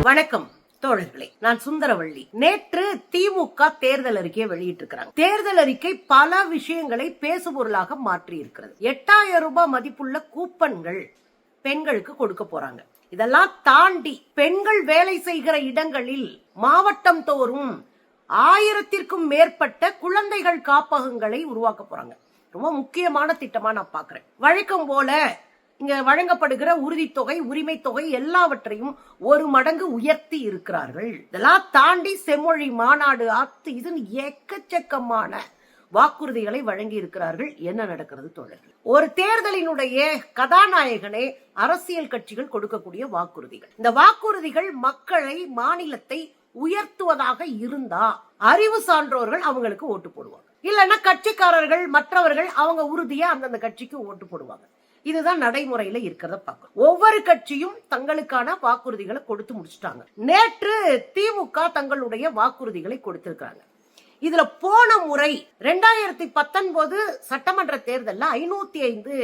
வணக்கம் தோழர்களே, நான் சுந்தரவள்ளி. நேற்று திமுக தேர்தல் அறிக்கையை வெளியிட்டிருக்கிறாங்க. தேர்தல் அறிக்கை பல விஷயங்களை பேசுபொருளாக மாற்றி இருக்கிறது. 8000 ரூபாய் மதிப்புள்ள கூப்பன்கள் பெண்களுக்கு கொடுக்க போறாங்க. இதெல்லாம் தாண்டி பெண்கள் வேலை செய்கிற இடங்களில் மாவட்டம் தோறும் 1000த்திற்கும் மேற்பட்ட குழந்தைகள் காப்பகங்களை உருவாக்க போறாங்க. ரொம்ப முக்கியமான திட்டமா நான் பாக்குறேன். வழக்கம் போல இங்க வழங்கப்படுகிற உறுதித்தொகை, உரிமை தொகை எல்லாவற்றையும் 1 மடங்கு உயர்த்தி இருக்கிறார்கள். இதெல்லாம் தாண்டி செம்மொழி மாநாடு ஆத்து இதுன்னு எக்கச்சக்கமான வாக்குறுதிகளை வழங்கி இருக்கிறார்கள். என்ன நடக்கிறது தோழர்கள்? ஒரு தேர்தலினுடைய கதாநாயகனே அரசியல் கட்சிகள் கொடுக்கக்கூடிய வாக்குறுதிகள். இந்த வாக்குறுதிகள் மக்களை, மாநிலத்தை உயர்த்துவதாக இருந்தா அறிவு சான்றோர்கள் அவங்களுக்கு ஓட்டு போடுவாங்க. இல்லைன்னா கட்சிக்காரர்கள், மற்றவர்கள் அவங்க உறுதியா அந்தந்த கட்சிக்கு ஓட்டு போடுவாங்க. இதுதான் நடைமுறையில இருக்கிறத பார்க்கணும். ஒவ்வொரு கட்சியும் தங்களுக்கான வாக்குறுதிகளை கொடுத்து முடிச்சுட்டாங்க. நேற்று திமுக தங்களுடைய வாக்குறுதிகளை கொடுத்திருக்காங்க. இதுல போன முறை 2019 சட்டமன்ற தேர்தலில் 505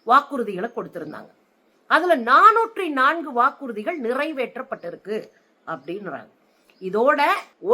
வாக்குறுதிகளை கொடுத்திருந்தாங்க. அதுல 404 வாக்குறுதிகள் நிறைவேற்றப்பட்டிருக்கு அப்படின்றாங்க. இதோட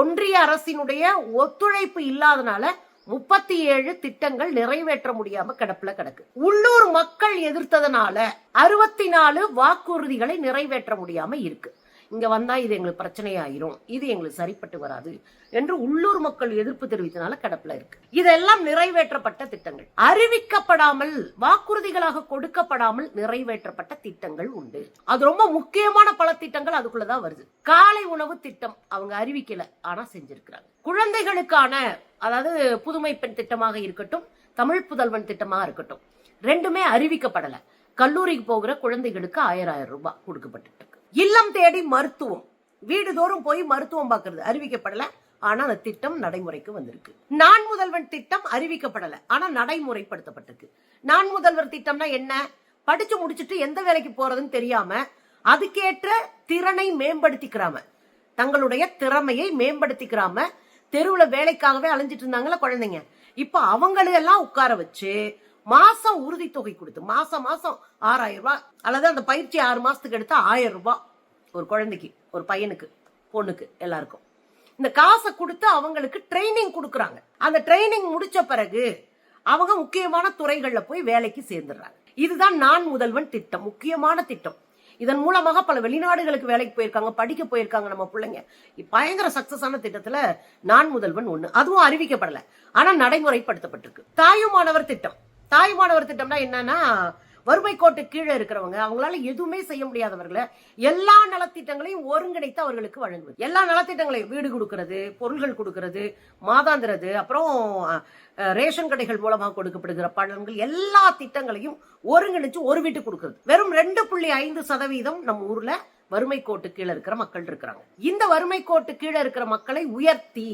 ஒன்றிய அரசினுடைய ஒத்துழைப்பு இல்லாதனால 37 திட்டங்கள் நிறைவேற்ற முடியாம கிடப்புல கிடக்கு. உள்ளூர் மக்கள் எதிர்த்ததனால 64 வாக்குறுதிகளை நிறைவேற்ற முடியாம இருக்கு. இங்க வந்தா இது எங்களுக்கு பிரச்சனையாயிரும், இது எங்களுக்கு சரிப்பட்டு வராது என்று உள்ளூர் மக்கள் எதிர்ப்பு தெரிவித்தனால கிடப்புல இருக்கு. இதெல்லாம் நிறைவேற்றப்பட்ட திட்டங்கள். அறிவிக்கப்படாமல், வாக்குறுதிகளாக கொடுக்கப்படாமல் நிறைவேற்றப்பட்ட திட்டங்கள் உண்டு. அது ரொம்ப முக்கியமான பல திட்டங்கள் அதுக்குள்ளதான் வருது. காலை உணவு திட்டம் அவங்க அறிவிக்கல, ஆனா செஞ்சிருக்கிறாங்க. குழந்தைகளுக்கான, அதாவது புதுமை பெண் திட்டமாக இருக்கட்டும், தமிழ் புதல்வன் திட்டமாக இருக்கட்டும், ரெண்டுமே அறிவிக்கப்படல. கல்லூரிக்கு போகிற குழந்தைகளுக்கு 1000 ரூபாய் கொடுக்கப்பட்டு இருக்கு. இல்லம் தேடி மருத்துவம், வீடுதோறும் போய் மருத்துவம் பார்க்கறது அறிவிக்கப்படல, ஆனா அந்த திட்டம் நடைமுறைக்கு வந்திருக்கு. நான் முதல்வன் திட்டம் அறிவிக்கப்படல, ஆனா நடைமுறைப்படுத்தப்பட்டிருக்கு. நான் முதல்வர் திட்டம்னா என்ன? படிச்சு முடிச்சுட்டு எந்த வேலைக்கு போறதுன்னு தெரியாம அதுக்கேற்ற திறனை மேம்படுத்திக்கிறாம, தங்களுடைய திறமையை மேம்படுத்திக்கிறாம தெருவுல வேலைக்காகவே அலைஞ்சிட்டு இருந்தாங்களா குழந்தைங்க, இப்ப அவங்களெல்லாம் உட்கார வச்சு மாசம் உறுதித்தொகை கொடுத்து மாசம் 6000 ரூபாய், அல்லது அந்த பயிற்சி 6 மாசத்துக்கு எடுத்தா 1000 ரூபாய் ஒரு குழந்தைக்கு, ஒரு பையனுக்கு, பொண்ணுக்கு, எல்லாருக்கும் இந்த காசை கொடுத்து அவங்களுக்கு ட்ரைனிங் கொடுக்கறாங்க. அந்த ட்ரைனிங் முடிச்ச பிறகு அவங்க முக்கியமான துறைகள்ல போய் வேலைக்கு சேர்ந்துடுறாங்க. இதுதான் நான் முதல்வன் திட்டம், முக்கியமான திட்டம். இதன் மூலமாக பல வெளிநாடுகளுக்கு வேலைக்கு போயிருக்காங்க, படிக்க போயிருக்காங்க நம்ம பிள்ளைங்க. பயங்கர சக்சஸான திட்டத்துல நான் முதல்வன் ஒண்ணு, அதுவும் அறிவிக்கப்படல, ஆனா நடைமுறைப்படுத்தப்பட்டிருக்கு. தாயுமானவர் திட்டம். தாயுமானவர் திட்டம்னா என்னன்னா, வறுமை கோட்டு கீழே இருக்கிறவங்க, அவங்களால எதுவுமே செய்ய முடியாதவர்களை எல்லா நலத்திட்டங்களையும் ஒருங்கிணைத்து அவர்களுக்கு வழங்குவது. எல்லா நலத்திட்டங்களையும், வீடு கொடுக்கறது, பொருள்கள் கொடுக்கறது, மாதாந்திரது, அப்புறம் ரேஷன் கடைகள் மூலமாக கொடுக்கப்படுகிற பலன்கள், எல்லா திட்டங்களையும் ஒருங்கிணைச்சு ஒரு வீட்டுக்கு கொடுக்கறது. வெறும் 2.5% நம்ம ஊர்ல வறுமை கோட்டு கீழே இருக்கிற மக்கள் இருக்கிறாங்க. இந்த வறுமை கோட்டு கீழே இருக்கிற மக்களை உயர்த்தி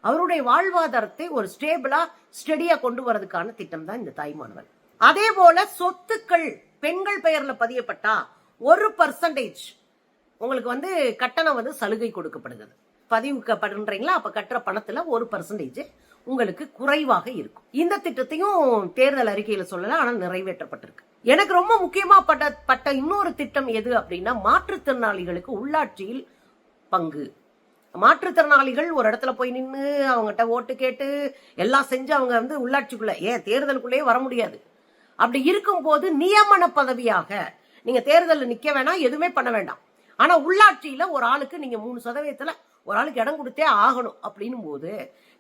அவருடைய வாழ்வாதாரத்தை ஒரு ஸ்டேபிளா, ஸ்டெடியா கொண்டு வரதுக்கான திட்டம் தான் இந்த தாய்மானவர். அதே போல சொத்துக்கள் பெண்கள் பெயர்ல பதியப்பட்டா 1% உங்களுக்கு கட்டணம் சலுகை கொடுக்கப்படுகிறது. பதிவு பண்றீங்களா, அப்ப கட்டுற பணத்துல 1% உங்களுக்கு குறைவாக இருக்கும். இந்த திட்டத்தையும் தேர்தல் அறிக்கையில சொல்லல, ஆனா நிறைவேற்றப்பட்டிருக்கு. எனக்கு ரொம்ப முக்கியமா பட்ட இன்னொரு திட்டம் எது அப்படின்னா, மாற்றுத்திறனாளிகளுக்கு உள்ளாட்சியில் பங்கு. மாற்றுத்திறனாளிகள் ஒரு இடத்துல போய் நின்று அவங்ககிட்ட ஓட்டு கேட்டு எல்லாம் செஞ்சு அவங்க உள்ளாட்சிக்குள்ள, ஏன் தேர்தலுக்குள்ளேயே வர முடியாது. அப்படி இருக்கும் போது நியமன பதவியாக நீங்க தேர்தலில் நிக்க வேணாம், எதுவுமே பண்ண வேண்டாம், ஆனா உள்ளாட்சியில ஒரு ஆளுக்கு நீங்க 3% ஒரு ஆளுக்கு இடம் கொடுத்தே ஆகணும் அப்படின்னும் போது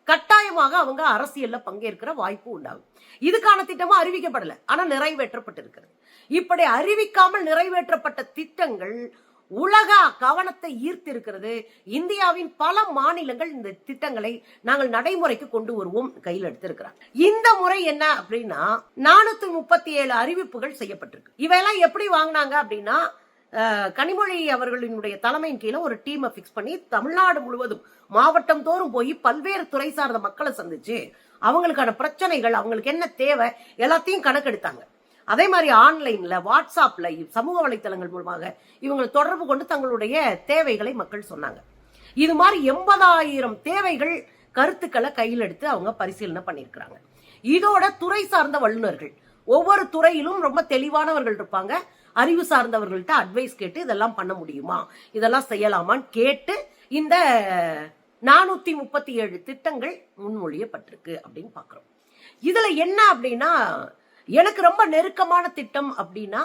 கட்டாயமாக அவங்க அரசியல்ல பங்கேற்கிற வாய்ப்பு உண்டாகும். இதுக்கான திட்டமும் அறிவிக்கப்படல, ஆனா நிறைவேற்றப்பட்டிருக்கிறது. இப்படி அறிவிக்காமல் நிறைவேற்றப்பட்ட திட்டங்கள் உலக கவனத்தை ஈர்த்திருக்கிறது. இந்தியாவின் பல மாநிலங்கள் இந்த திட்டங்களை நாங்கள் நடைமுறைக்கு கொண்டு வருவோம் கையில் எடுத்திருக்கிறாங்க. இந்த முறை என்ன அப்படின்னா, 437 அறிவிப்புகள் செய்யப்பட்டிருக்கு. இவையெல்லாம் எப்படி வாங்கினாங்க அப்படின்னா, கனிமொழி அவர்களினுடைய தலைமையின் கீழே ஒரு டீமை பிக்ஸ் பண்ணி தமிழ்நாடு முழுவதும் மாவட்டம் தோறும் போய் பல்வேறு துறை சார்ந்த மக்களை சந்திச்சு அவங்களுக்கான பிரச்சனைகள், அவங்களுக்கு என்ன தேவை எல்லாத்தையும் கணக்கெடுத்தாங்க. அதே மாதிரி ஆன்லைன்ல, வாட்ஸ்அப்ல, சமூக வலைத்தளங்கள் மூலமாக இவங்களை தொடர்பு கொண்டு தங்களுடைய தேவைகளை மக்கள் சொன்னாங்க. இது மாதிரி 80,000 தேவைகள், கருத்துக்களை கையில் எடுத்து அவங்க பரிசீலனை பண்ணிருக்கிறாங்க. இதோட துறை சார்ந்த வல்லுநர்கள், ஒவ்வொரு துறையிலும் ரொம்ப தெளிவானவர்கள் இருப்பாங்க. அறிவு சார்ந்தவர்கள்ட்ட அட்வைஸ் கேட்டு இதெல்லாம் பண்ண முடியுமா, இதெல்லாம் செய்யலாமான்னு கேட்டு இந்த 437 திட்டங்கள் முன்மொழியப்பட்டிருக்கு அப்படின்னு பாக்குறோம். இதுல என்ன அப்படின்னா, எனக்கு ரொம்ப நெருக்கமான திட்டம் அப்படின்னா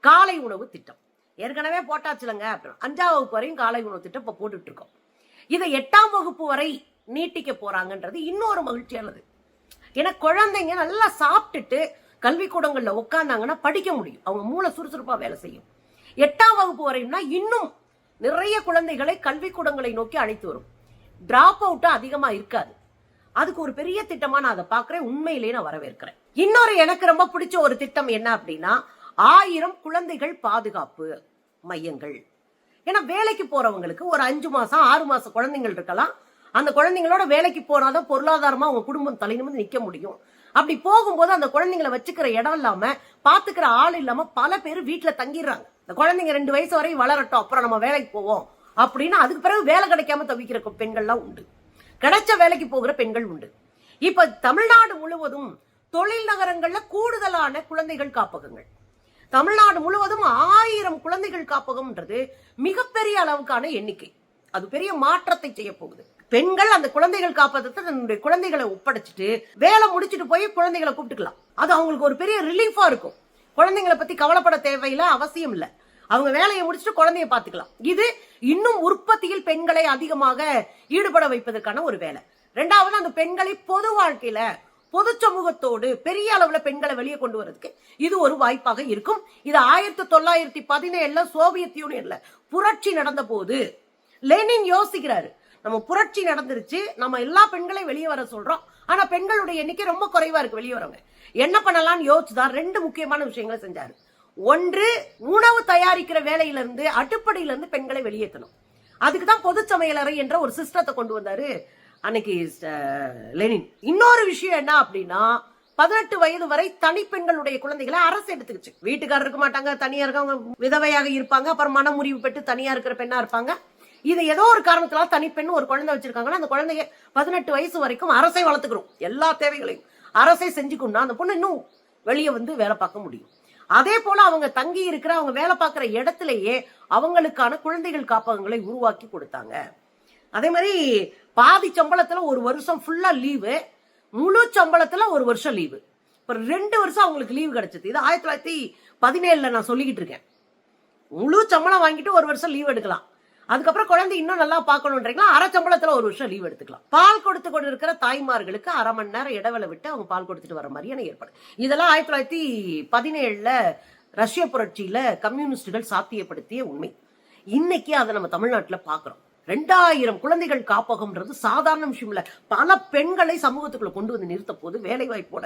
காலை உணவு திட்டம். ஏற்கனவே போட்டாச்சுலங்க, 5ஆம் வகுப்பு வரையும் காலை உணவு திட்டம் இப்ப போட்டுட்டு இருக்கோம். இதை 8ஆம் வகுப்பு வரை நீட்டிக்க போறாங்கன்றது இன்னொரு மகிழ்ச்சியானது. ஏன்னா குழந்தைங்க நல்லா சாப்பிட்டுட்டு கல்விக்கூடங்கள்ல உட்கார்ந்தாங்கன்னா படிக்க முடியும், அவங்க மூளை சுறுசுறுப்பா வேலை செய்யும். 8ஆம் வகுப்பு வரையும்னா இன்னும் நிறைய குழந்தைகளை கல்விக்கூடங்களை நோக்கி அழைத்து வரும். டிராப் அவுட் அதிகமா இருக்காது. அதுக்கு ஒரு பெரிய திட்டமா நான் அதை பாக்குறேன். உண்மையிலேயே நான் வரவேற்கிறேன். இன்னொரு எனக்கு ரொம்ப பிடிச்ச ஒரு திட்டம் என்ன அப்படின்னா 1000 குழந்தைகள் பாதுகாப்பு மையங்கள். ஏன்னா வேலைக்கு போறவங்களுக்கு ஒரு 5 மாசம் 6 மாசம் குழந்தைகள் இருக்கலாம். அந்த குழந்தைங்களோட வேலைக்கு போனாதான் பொருளாதாரமா அவங்க குடும்பம் தலைநிமிர்ந்து நிக்க முடியும். அப்படி போகும்போது அந்த குழந்தைங்களை வச்சுக்கிற இடம் இல்லாம பாத்துக்கிற ஆள் இல்லாம பல பேர் வீட்டுல தங்கிடுறாங்க. இந்த குழந்தைங்க 2 வயசு வரை வளரட்டும், அப்புறம் நம்ம வேலைக்கு போவோம் அப்படின்னு அதுக்கு பிறகு வேலை கிடைக்காம தவிக்கிற பெண்கள்லாம் உண்டு, கிடைச்ச வேலைக்கு போகிற பெண்கள் உண்டு. இப்ப தமிழ்நாடு முழுவதும் தொழில் நகரங்கள்ல கூடுதலான குழந்தைகள் காப்பகங்கள், தமிழ்நாடு முழுவதும் 1000 குழந்தைகள் காப்பகம்ன்றது மிகப்பெரிய அளவுக்கான எண்ணிக்கை. அது பெரிய மாற்றத்தை செய்ய போகுது. பெண்கள் அந்த குழந்தைகள் காப்பகத்தை தன்னுடைய குழந்தைகளை ஒப்படைச்சிட்டு வேலை முடிச்சுட்டு போய் குழந்தைகளை கூப்பிட்டுக்கலாம். அது அவங்களுக்கு ஒரு பெரிய ரிலீஃபா இருக்கும். குழந்தைங்களை பத்தி கவலைப்பட தேவையில்லை, அவசியம் இல்லை. அவங்க வேலையை முடிச்சுட்டு குழந்தைய பாத்துக்கலாம். இது இன்னும் உற்பத்தியில் பெண்களை அதிகமாக ஈடுபட வைப்பதற்கான ஒரு வேலை. 2வது, அந்த பெண்களை பொது வாழ்க்கையில பொது சமூகத்தோடு பெரிய அளவுல பெண்களை வெளியே கொண்டு வரதுக்கு இது ஒரு வாய்ப்பாக இருக்கும். இது 1917 சோவியத் யூனியன்ல புரட்சி நடந்த போது லெனின் யோசிக்கிறாரு, நம்ம புரட்சி நடந்துருச்சு, நம்ம எல்லா பெண்களையும் வெளியே வர சொல்றோம், ஆனா பெண்களுடைய எண்ணிக்கை ரொம்ப குறைவா இருக்கு வெளியே வரவங்க, என்ன பண்ணலாம்னு யோசிச்சுதான் 2 முக்கியமான விஷயங்களை செஞ்சாரு. ஒன்று, உணவு தயாரிக்கிற வேலையில இருந்து அடுப்படையில இருந்து பெண்களை வெளியேற்றணும். அதுக்குதான் பொது சமையலறை என்ற ஒரு சிஸ்டத்தை கொண்டு வந்தாரு அன்னைக்கு லெனின். இன்னொரு விஷயம் என்ன அப்படின்னா 18 வயது வரை தனிப்பெண்களுடைய குழந்தைகளை அரசு எடுத்துக்கிச்சு. வீட்டுக்காரர் இருக்க மாட்டாங்க, தனியா இருக்கவங்க விதவையாக இருப்பாங்க, அப்புறம் மனமுறிவு பெற்று தனியா இருக்கிற பெண்ணா இருப்பாங்க. இது ஏதோ ஒரு காரணத்தினால தனிப்பெண் ஒரு குழந்தை வச்சிருக்காங்கன்னா அந்த குழந்தைய 18 வயசு வரைக்கும் அரசை வளர்த்துக்கிறோம், எல்லா தேவைகளையும் அரசை செஞ்சுக்கணும்னா அந்த பொண்ணு இன்னும் வெளியே வந்து வேலை பார்க்க முடியும். அதே போல அவங்க தங்கி இருக்கிற அவங்க வேலை பார்க்கிற இடத்திலேயே அவங்களுக்கான குழந்தைகள் காப்பகங்களை உருவாக்கி கொடுத்தாங்க. அதே மாதிரி பாதி சம்பளத்துல ஒரு வருஷம் ஃபுல்லா லீவு, முழு சம்பளத்துல ஒரு வருஷம் லீவு. இப்ப 2 வருஷம் அவங்களுக்கு லீவு கிடைச்சது. இது 1917 நான் சொல்லிக்கிட்டு இருக்கேன். முழு சம்பளம் வாங்கிட்டு ஒரு வருஷம் லீவ் எடுக்கலாம். அதுக்கப்புறம் குழந்தை இன்னும் நல்லா பார்க்கணும்ன்றீங்களா, அரை சம்பளத்துல ஒரு வருஷம் லீவ் எடுத்துக்கலாம். பால் கொடுத்து கொண்டு இருக்கிற தாய்மார்களுக்கு 1/2 மணி நேரம் இடைவேளை விட்டு அவங்க பால் கொடுத்துட்டு வர மாதிரியான ஏற்பாடு. இதெல்லாம் 1917 ரஷ்ய புரட்சியில கம்யூனிஸ்டுகள் சாத்தியப்படுத்திய உண்மை. இன்னைக்கு அதை நம்ம தமிழ்நாட்டுல பாக்குறோம். 2000 குழந்தைகள் காப்பகம்ன்றது சாதாரண விஷயம் இல்ல. பல பெண்களை சமூகத்துக்குள்ள கொண்டு வந்து நிறுத்த போது, வேலை வாய்ப்போட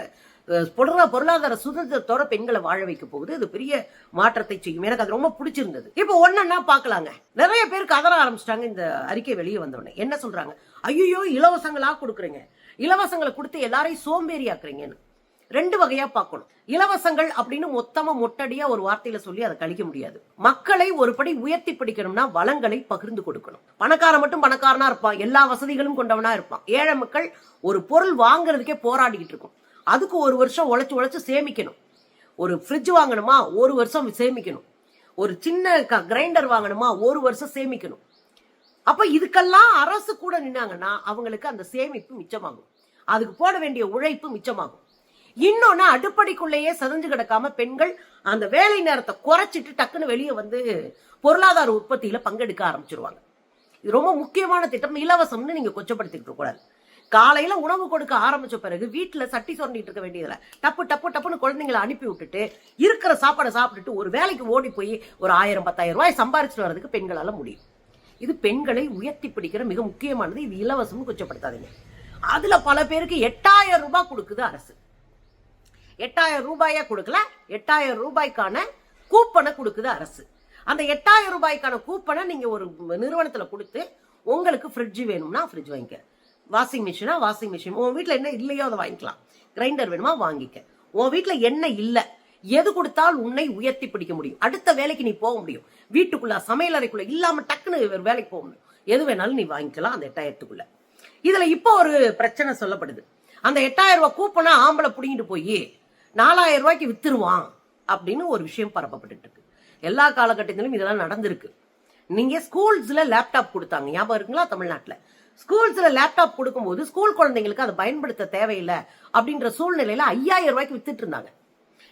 பொருளாதார சுதந்திரத்தோட பெண்களை வாழ வைக்க போகுது. அது பெரிய மாற்றத்தை செய்யும். எனக்கு அது ரொம்ப பிடிச்சிருந்தது. இப்ப ஒன்னா பாக்கலாங்க. நிறைய பேர் கதற ஆரம்பிச்சிட்டாங்க இந்த அறிக்கை வெளியே வந்தோடனே. என்ன சொல்றாங்க, ஐயோ இலவசங்களா கொடுக்குறீங்க, இலவசங்களை கொடுத்து எல்லாரையும் சோம்பேறி ஆக்குறீங்கன்னு. 2 வகையா பார்க்கணும். இலவசங்கள் அப்படின்னு மொத்தமா மொட்டடியா ஒரு வார்த்தையில சொல்லி அதை கழிக்க முடியாது. மக்களை ஒருபடி உயர்த்தி பிடிக்கணும்னா வளங்களை பகிர்ந்து கொடுக்கணும். பணக்காரன் மட்டும் பணக்காரனா இருப்பான், எல்லா வசதிகளும் கொண்டவனா இருப்பான். ஏழை மக்கள் ஒரு பொருள் வாங்குறதுக்கே போராடிக்கிட்டு இருக்கும். அதுக்கு ஒரு வருஷம் உழைச்சு சேமிக்கணும். ஒரு ஃப்ரிட்ஜ் வாங்கணுமா, ஒரு வருஷம் சேமிக்கணும். ஒரு சின்ன கிரைண்டர் வாங்கணுமா, ஒரு வருஷம் சேமிக்கணும். அப்ப இதுக்கெல்லாம் அரசு கூட நின்னாங்கன்னா அவங்களுக்கு அந்த சேமிப்பு மிச்சமாகும், அதுக்கு போட வேண்டிய உழைப்பு மிச்சமாகும். இன்னொன்னு, அடுப்படிக்குள்ளேயே சதஞ்சு கிடக்காம பெண்கள் அந்த வேலை நேரத்தை குறைச்சிட்டு டக்குன்னு வெளியே வந்து பொருளாதார உற்பத்தியில பங்கெடுக்க ஆரம்பிச்சிருவாங்க. இது ரொம்ப முக்கியமான திட்டம். இலவசம்னு நீங்க கொச்சப்படுத்திட்டு கூடாது. காலையில உணவு கொடுக்க ஆரம்பிச்ச பிறகு வீட்டுல சட்டி சொரண்டிட்டு இருக்க வேண்டியதுல டப்பு டப்பு டப்புன்னு குழந்தைங்களை அனுப்பி விட்டுட்டு இருக்கிற சாப்பாடை சாப்பிட்டுட்டு ஒரு வேலைக்கு ஓடி போய் ஒரு 1000-10,000 ரூபாய் சம்பாரிச்சுட்டு வர்றதுக்கு பெண்களால முடியும். இது பெண்களை உயர்த்தி பிடிக்கிற மிக முக்கியமானது. இது இலவசம் கொச்சப்படுத்தாதீங்க. அதுல பல பேருக்கு 8000 ரூபாய் கொடுக்குது அரசு. 8000 ரூபாயா கொடுக்கல, 8000 ரூபாய்க்கான கூப்பனை கொடுக்குது அரசு. அந்த 8000 ரூபாய்க்கான கூப்பனை நீங்க ஒரு நிறுவனத்துல கொடுத்து உங்களுக்கு ஃப்ரிட்ஜ் வேணும்னா ஃப்ரிட்ஜ் வாங்கிக்க, வாஷிங் மிஷினா வாஷிங் மிஷின், உன் வீட்டுல என்ன இல்லையோ அதை வாங்கிக்கலாம், கிரைண்டர் வேணுமா வாங்கிக்க. உன் வீட்டுல என்ன இல்ல, எது கொடுத்தால் உன்னை உயர்த்தி பிடிக்க முடியும், அடுத்த வேலைக்கு நீ போக முடியும், வீட்டுக்குள்ள சமையலறைக்குள்ள இல்லாம டக்குன்னு வேலைக்கு போக முடியும், எது வேணாலும் நீ வாங்கிக்கலாம் அந்த 8000க்குள்ள. இதுல இப்போ ஒரு பிரச்சனை சொல்லப்படுது. அந்த 8000 ரூபாய் கூப்பனா ஆம்பளை புடிங்கிட்டு போய் 4000 ரூபாய்க்கு வித்துருவான் அப்படின்னு ஒரு விஷயம் பரப்பப்பட்டு இருக்கு. எல்லா காலகட்டத்திலும் இதெல்லாம் நடந்திருக்கு. நீங்க ஸ்கூல்ஸ்ல லேப்டாப் கொடுத்தாங்க, ஞாபகம் இருக்குங்களா? தமிழ்நாட்டுல ஸ்கூல்ஸ்ல லேப்டாப் கொடுக்கும்போது ஸ்கூல் குழந்தைங்களுக்கு அதை பயன்படுத்த தேவையில்லை அப்படின்ற சூழ்நிலையில 5000 ரூபாய்க்கு வித்துட்டு இருந்தாங்க.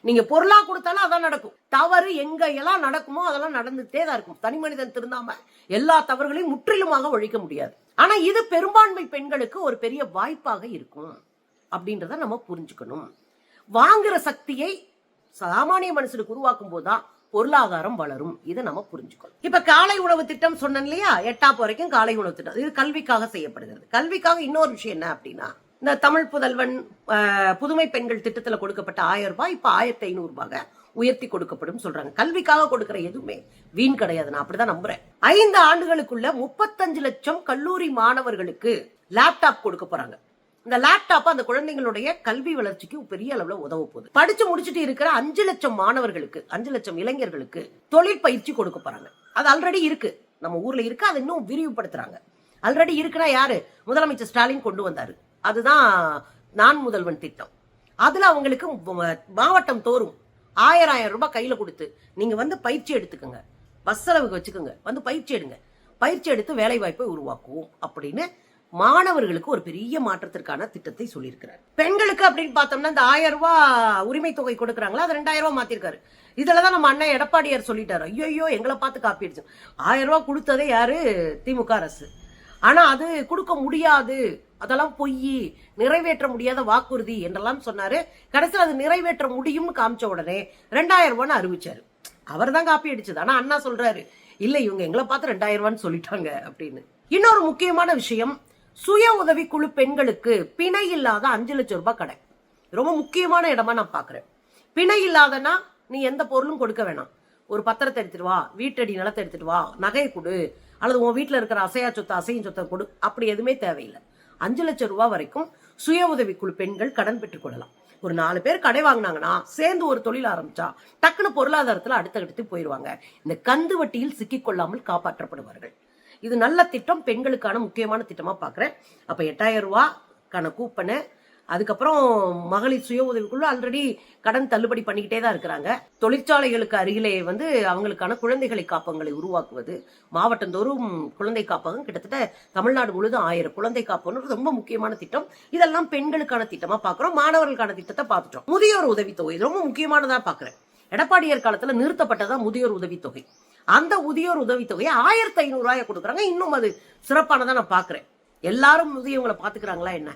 நீங்க பொருளா கொடுத்தாலும் அதான் நடக்கும். தவறு எங்க எல்லாம் நடக்குமோ அதெல்லாம் நடந்துட்டே தான் இருக்கும். தனி மனிதன் திருந்தாம எல்லா தவறுகளையும் முற்றிலுமாக ஒழிக்க முடியாது. ஆனா இது பெரும்பான்மை பெண்களுக்கு ஒரு பெரிய வாய்ப்பாக இருக்கும் அப்படின்றத நம்ம புரிஞ்சுக்கணும். வாங்குற சக்தியை சாமானிய மனுஷனுக்கு உருவாக்கும் போதுதான் பொருளாதாரம் வளரும். இதை நம்ம புரிஞ்சுக்கணும். இப்ப காலை உணவு திட்டம் சொன்னேன் இல்லையா, 8ஆம் வரைக்கும் காலை உணவு திட்டம், இது கல்விக்காக செய்யப்படுகிறது. கல்விக்காக இன்னொரு விஷயம் என்ன அப்படின்னா, இந்த தமிழ் புதல்வன் புதுமை பெண்கள் திட்டத்துல கொடுக்கப்பட்ட 1000 ரூபாய் இப்ப 1500 ரூபாய் உயர்த்தி கொடுக்கப்படும் சொல்றாங்க. கல்விக்காக கொடுக்கிற எதுவுமே வீண் கிடையாது, நான் அப்படிதான் நம்புறேன். 5 ஆண்டுகளுக்குள்ள 35 லட்சம் கல்லூரி மாணவர்களுக்கு லேப்டாப் கொடுக்க போறாங்க. இந்த லேப்டாப் அந்த குழந்தைங்களுடைய கல்வி வளர்ச்சிக்கு பெரிய அளவுல உதவ போகுது. படிச்சு முடிச்சுட்டு இருக்கிற 5 லட்சம் மாணவர்களுக்கு, 5 லட்சம் இளைஞர்களுக்கு தொழில் பயிற்சி கொடுக்க போறாங்க. அது ஆல்ரெடி இருக்கு, நம்ம ஊர்ல இருக்கு. அதை இன்னும் விரிவுபடுத்துறாங்க. ஆல்ரெடி இருக்குன்னா யாரு? முதலமைச்சர் ஸ்டாலின் கொண்டு வந்தாரு. அதுதான் நான் முதல்வன் திட்டம். அதுல அவங்களுக்கு மாவட்டம் தோறும் 1000 ரூபாய் கையில கொடுத்து நீங்க வந்து பயிற்சி எடுத்துக்கோங்க, பஸ் செலவுக்கு வச்சுக்கோங்க, வந்து பயிற்சி எடுங்க, பயிற்சி எடுத்து வேலை வாய்ப்பை உருவாக்குவோம் அப்படின்னு மாணவர்களுக்கு ஒரு பெரிய மாற்றத்திற்கான திட்டத்தை சொல்லியிருக்கிறார். பெண்களுக்கு அப்படின்னு பார்த்தோம்னா இந்த 1000 ரூபாய் உரிமை தொகை கொடுக்கறாங்களா, அது 2000 ரூபாய் மாத்திருக்காரு. இதுலதான் நம்ம அண்ணன் எடப்பாடியார் சொல்லிட்டாரு, ஐயோ எங்களை பார்த்து காப்பி அடிச்சு. 1000 ரூபாய் கொடுத்ததே யாரு? திமுக அரசு. ஆனா அது கொடுக்க முடியாது, அதெல்லாம் பொய், நிறைவேற்ற முடியாத வாக்குறுதி என்றெல்லாம் சொன்னாரு. கடைசியில் அது நிறைவேற்ற முடியும்னு காமிச்ச உடனே 2000 ரூபான்னு அறிவிச்சாரு. அவர் தான் காப்பி அடிச்சது. ஆனா அண்ணா சொல்றாரு, இல்ல இவங்க எங்களை பார்த்து 2000 ரூபான்னு சொல்லிட்டாங்க அப்படின்னு. இன்னொரு முக்கியமான விஷயம், சுய உதவி குழு பெண்களுக்கு பிணை இல்லாத 5 லட்சம் ரூபாய் கடை. ரொம்ப முக்கியமான இடமா நான் பாக்குறேன். பிணை இல்லாதனா நீ எந்த பொருளும் கொடுக்க வேணாம். ஒரு பத்திரத்தை எடுத்துட்டு வா, வீட்டடி நிலத்தை எடுத்துட்டு வா, நகை கொடு, அல்லது உன் வீட்டுல இருக்கிற அசையா சொத்தை அசையும் சொத்தை கொடு, அப்படி எதுவுமே தேவையில்லை. 5 லட்சம் ரூபாய் வரைக்கும் சுய உதவி குழு பெண்கள் கடன் பெற்றுக் கொள்ளலாம். ஒரு 4 பேர் கடை வாங்கினாங்கன்னா சேர்ந்து ஒரு தொழில் ஆரம்பிச்சா டக்குனு பொருளாதாரத்துல அடுத்தடுத்து போயிருவாங்க. இந்த கந்து வட்டியில் சிக்கிக்கொள்ளாமல் காப்பாற்றப்படுவார்கள். இது நல்ல திட்டம், பெண்களுக்கான முக்கியமான திட்டமா பாக்குறேன். அப்ப 8000 ரூபாய்க்கான கூப்பனு, அதுக்கப்புறம் மகளிர் சுய உதவிக்குள்ள ஆல்ரெடி கடன் தள்ளுபடி பண்ணிக்கிட்டே தான் இருக்கிறாங்க. தொழிற்சாலைகளுக்கு அருகிலே வந்து அவங்களுக்கான குழந்தைகளை காப்பகங்களை உருவாக்குவது, மாவட்டந்தோறும் குழந்தை காப்பகம், கிட்டத்தட்ட தமிழ்நாடு முழுதும் 1000 குழந்தை காப்பகம் ரொம்ப முக்கியமான திட்டம். இதெல்லாம் பெண்களுக்கான திட்டமா பாக்குறோம். மாணவர்களுக்கான திட்டத்தை பார்த்துட்டோம். முதியோர் உதவித்தொகை ரொம்ப முக்கியமானதா பாக்குறேன். எடப்பாடியார் காலத்துல நிறுத்தப்பட்டதா முதியோர் உதவித்தொகை. அந்த முதியோர் உதவித்தொகையை 1500 ரூபாய் கொடுக்குறாங்க. இன்னும் அது சிறப்பானதா நான் பாக்குறேன். எல்லாரும் முதியவங்களை பாத்துக்கிறாங்களா என்ன?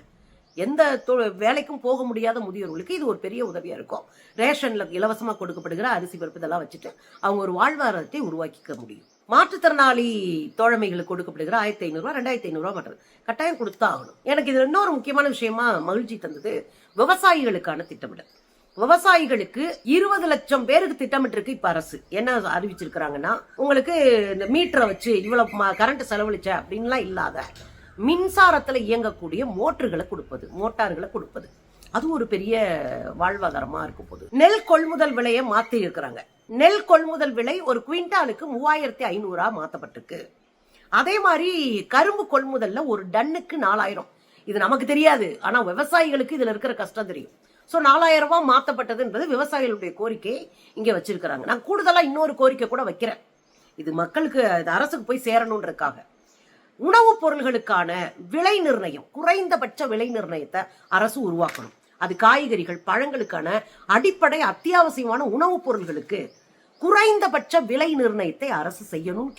எந்த வேலைக்கும் போக முடியாத முதியோர்களுக்கு இது ஒரு பெரிய உதவியா இருக்கும். ரேஷன்ல இலவசமா கொடுக்கப்படுகிற அரிசி பருப்பு இதெல்லாம் வச்சுட்டு அவங்க ஒரு வாழ்வாதாரத்தை உருவாக்கிக்க முடியும். மாற்றுத்திறனாளி தோழமைகளுக்கு கொடுக்கப்படுகிற 1500 ரூபாய், 2500 ரூபாய் மட்டும் கட்டாயம் கொடுத்துதான் ஆகணும். எனக்கு இது இன்னொரு முக்கியமான விஷயமா மகிழ்ச்சி தந்தது விவசாயிகளுக்கான திட்டமிடல். விவசாயிகளுக்கு 20 லட்சம் பேருக்கு திட்டமிட்டு இருக்கு இப்ப அரசு. என்ன அறிவிச்சிருக்கிறாங்கன்னா, உங்களுக்கு இந்த மீட்டரை வச்சு இவ்வளவு கரண்ட் செலவழிச்ச அப்படின்லாம் இல்லாத மின்சாரத்துல இயங்கக்கூடிய மோட்டார்களை கொடுப்பது, அது ஒரு பெரிய வாழ்வாதாரமா இருக்கும் போது. நெல் கொள்முதல் விலையை மாத்தி இருக்கிறாங்க. நெல் கொள்முதல் விலை ஒரு குவிண்டாலுக்கு 3500 மாத்தப்பட்டிருக்கு. அதே மாதிரி கரும்பு கொள்முதல்ல ஒரு டன்னுக்கு 4000. இது நமக்கு தெரியாது, ஆனா விவசாயிகளுக்கு இதுல இருக்கிற கஷ்டம் தெரியும். சோ 4000 ரூபாய் மாத்தப்பட்டது என்பது விவசாயிகளுடைய கோரிக்கையை இங்க வச்சிருக்கிறாங்க. நான் கூடுதலா இன்னொரு கோரிக்கை கூட வைக்கிறேன். இது மக்களுக்கு, அரசுக்கு போய் சேரணும்ன்றதுக்காக. உணவுப் பொருள்களுக்கான விலை நிர்ணயம், குறைந்தபட்ச விலை நிர்ணயத்தை அரசு உருவாக்கணும். அது காய்கறிகள், பழங்களுக்கான அடிப்படை அத்தியாவசியமான உணவுப் பொருள்களுக்கு குறைந்தபட்ச விலை நிர்ணயத்தை அரசு செய்யணும்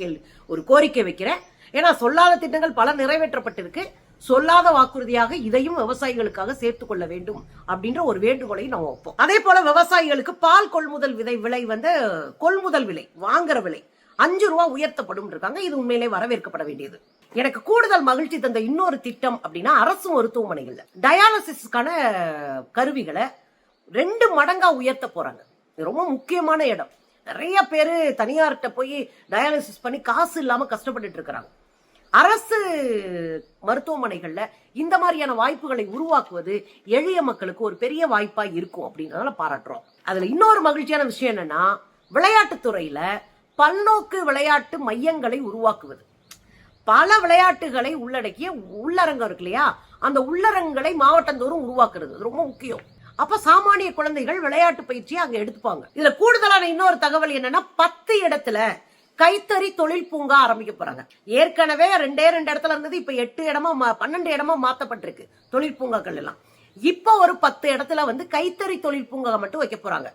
ஒரு கோரிக்கை வைக்கிறேன். ஏன்னா சொல்லாத திட்டங்கள் பல நிறைவேற்றப்பட்டிருக்கு. சொல்லாத வாக்குறுதியாக இதையும் விவசாயிகளுக்காக சேர்த்துக் கொள்ள வேண்டும் அப்படின்ற ஒரு வேண்டுகோளை நம்ம வைப்போம். அதே போல விவசாயிகளுக்கு பால் கொள்முதல் விலை வந்து கொள்முதல் விலை, வாங்குற விலை 5 ரூபாய் உயர்த்தப்படும் இருக்காங்க. இது உண்மையிலே வரவேற்கப்பட வேண்டியது. எனக்கு கூடுதல் மகிழ்ச்சி தந்த இன்னொரு திட்டம் அப்படின்னா, அரசு மருத்துவமனைகள்ல டயாலிசிஸ்க்கான கருவிகளை 2 மடங்கா உயர்த்த போறாங்க. ரொம்ப முக்கியமான இடம். நிறைய பேரு தனியார்கிட்ட போய் டயாலிசிஸ் பண்ணி காசு இல்லாம கஷ்டப்பட்டு இருக்கிறாங்க. அரசு மருத்துவமனைகள்ல இந்த மாதிரியான வாய்ப்புகளை உருவாக்குவது எளிய மக்களுக்கு ஒரு பெரிய வாய்ப்பா இருக்கும் அப்படின்றதால பாராட்டுறோம். அதுல இன்னொரு மகிழ்ச்சியான விஷயம் என்னன்னா, விளையாட்டுத்துறையில பல்நோக்கு விளையாட்டு மையங்களை உருவாக்குவது. பல விளையாட்டுகளை உள்ளடக்கிய உள்ளரங்கம் இருக்கு இல்லையா, அந்த உள்ளரங்களை மாவட்டந்தோறும் உருவாக்குறது ரொம்ப முக்கியம். அப்ப சாமானிய குழந்தைகள் விளையாட்டு பயிற்சியை அங்க எடுத்துப்பாங்க. இதுல கூடுதலான இன்னொரு தகவல் என்னன்னா 10 இடத்துல கைத்தறி தொழில் பூங்கா ஆரம்பிக்க போறாங்க. ஏற்கனவே 2 இடத்துல இருந்தது, இப்ப 8 இடமா 12 இடமா மாத்தப்பட்டிருக்கு தொழில் பூங்காக்கள் எல்லாம். இப்ப ஒரு 10 இடத்துல வந்து கைத்தறி தொழில் பூங்கா மட்டும் வைக்க போறாங்க.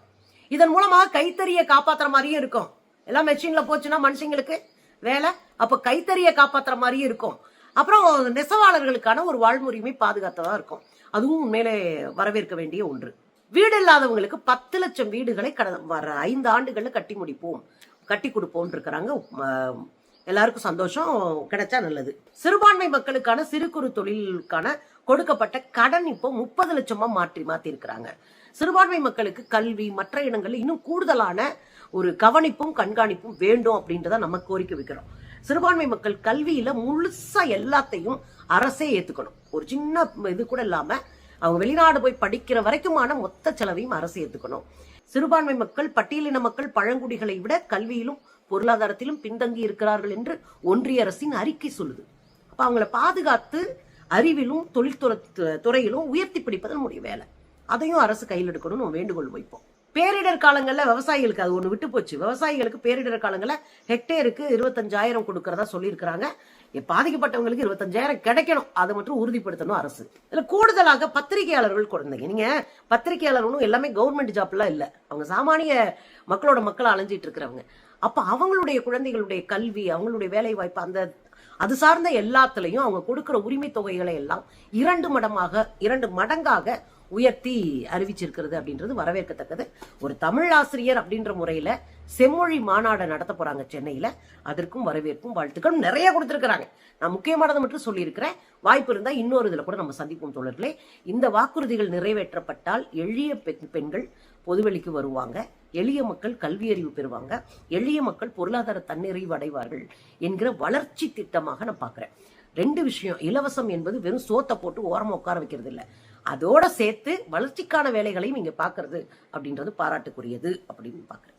இதன் மூலமா கைத்தறியை காப்பாத்துற மாதிரியும் இருக்கும். எல்லாம் மெஷின்ல போச்சுன்னா மனுஷங்களுக்கு வேலை, அப்ப கைத்தறியை காப்பாத்துற மாதிரியும் இருக்கும். அப்புறம் நெசவாளர்களுக்கான ஒரு வாழ்முறையுமே பாதுகாத்ததா இருக்கும். அதுவும் உண்மையிலே வரவேற்க வேண்டிய ஒன்று. வீடு இல்லாதவங்களுக்கு 10 லட்சம் வீடுகளை வர 5 ஆண்டுகள்ல கட்டி கொடுப்போம் இருக்கிறாங்க. எல்லாருக்கும் சந்தோஷம், கிடைச்சா நல்லது. சிறுபான்மை மக்களுக்கான சிறு குறு தொழிலுக்கான கொடுக்கப்பட்ட கடன் இப்போ 30 லட்சமா மாத்தி இருக்கிறாங்க. சிறுபான்மை மக்களுக்கு கல்வி மற்ற இடங்கள்ல இன்னும் கூடுதலான ஒரு கவனிப்பும் கண்காணிப்பும் வேண்டும் அப்படின்றத நம்ம கோரிக்கை வைக்கிறோம். சிறுபான்மை மக்கள் கல்வியில முழுசா எல்லாத்தையும் அரசே ஏத்துக்கணும். ஒரு சின்ன இது கூட இல்லாம அவங்க வெளிநாடு போய் படிக்கிற வரைக்குமான மொத்த செலவையும் அரசு ஏத்துக்கணும். சிறுபான்மை மக்கள், பட்டியலின மக்கள், பழங்குடிகளை விட கல்வியிலும் பொருளாதாரத்திலும் பின்தங்கி இருக்கிறார்கள் என்று ஒன்றிய அரசின் அறிக்கை சொல்லுது. அப்ப அவங்களை பாதுகாத்து அறிவிலும் துறையிலும் உயர்த்தி பிடிப்பது நம்முடைய வேலை. அதையும் அரசு கையில் எடுக்கணும்னு வேண்டுகோள் வைப்போம். பேரிடர் காலங்கள்ல விவசாயிகளுக்கு அது ஒண்ணு விட்டு போச்சு. விவசாயிகளுக்கு பேரிடர் காலங்கள்ல ஹெக்டேருக்கு 25,000 கொடுக்கறதா சொல்லியிருக்கிறாங்க. பாதிக்கப்பட்டவங்களுக்கு 25,000 கிடைக்கணும், அதை மட்டும் உறுதிப்படுத்தணும் அரசு. இதுல கூடுதலாக பத்திரிகையாளர்கள் குழந்தைங்க, நீங்க பத்திரிகையாளர்களும் எல்லாமே கவர்மெண்ட் ஜாப்லாம் இல்ல, அவங்க சாமானிய மக்களா அலைஞ்சிட்டு இருக்கிறவங்க. அப்ப அவங்களுடைய குழந்தைகளுடைய கல்வி, அவங்களுடைய வேலை வாய்ப்பு, அது சார்ந்த எல்லாத்துலயும் அவங்க கொடுக்கிற உரிமை தொகைகளை எல்லாம் 2 மடங்காக உயர்த்தி அறிவிச்சிருக்கிறது அப்படின்றது வரவேற்கத்தக்கது. ஒரு தமிழ் ஆசிரியர் அப்படின்ற முறையில செம்மொழி மாநாடு நடத்த போறாங்க சென்னையில. அதற்கும் வரவேற்பும் வாழ்த்துக்களும் நிறைய கொடுத்திருக்கிறாங்க. நான் முக்கியமானதை மட்டும் சொல்லியிருக்கிறேன். வாய்ப்பு இருந்தா இன்னொரு இதுல கூட நம்ம சந்திப்போம் தோழர்களே. இந்த வாக்குறுதிகள் நிறைவேற்றப்பட்டால் எளிய பெண்கள் பொதுவெளிக்கு வருவாங்க, எளிய மக்கள் கல்வி அறிவு பெறுவாங்க, எளிய மக்கள் பொருளாதார தன்னிறைவு அடைவார்கள் என்கிற வளர்ச்சி திட்டமாக நான் பாக்குறேன். 2 விஷயம், இலவசம் என்பது வெறும் சோத்தை போட்டு ஓரமா உட்கார வைக்கிறது இல்ல, அதோட சேர்த்து வளர்ச்சிக்கான வேலைகளையும் நீங்க பாக்குறது அப்படின்றது பாராட்டுக்குரியது அப்படின்னு பாக்குறேன்.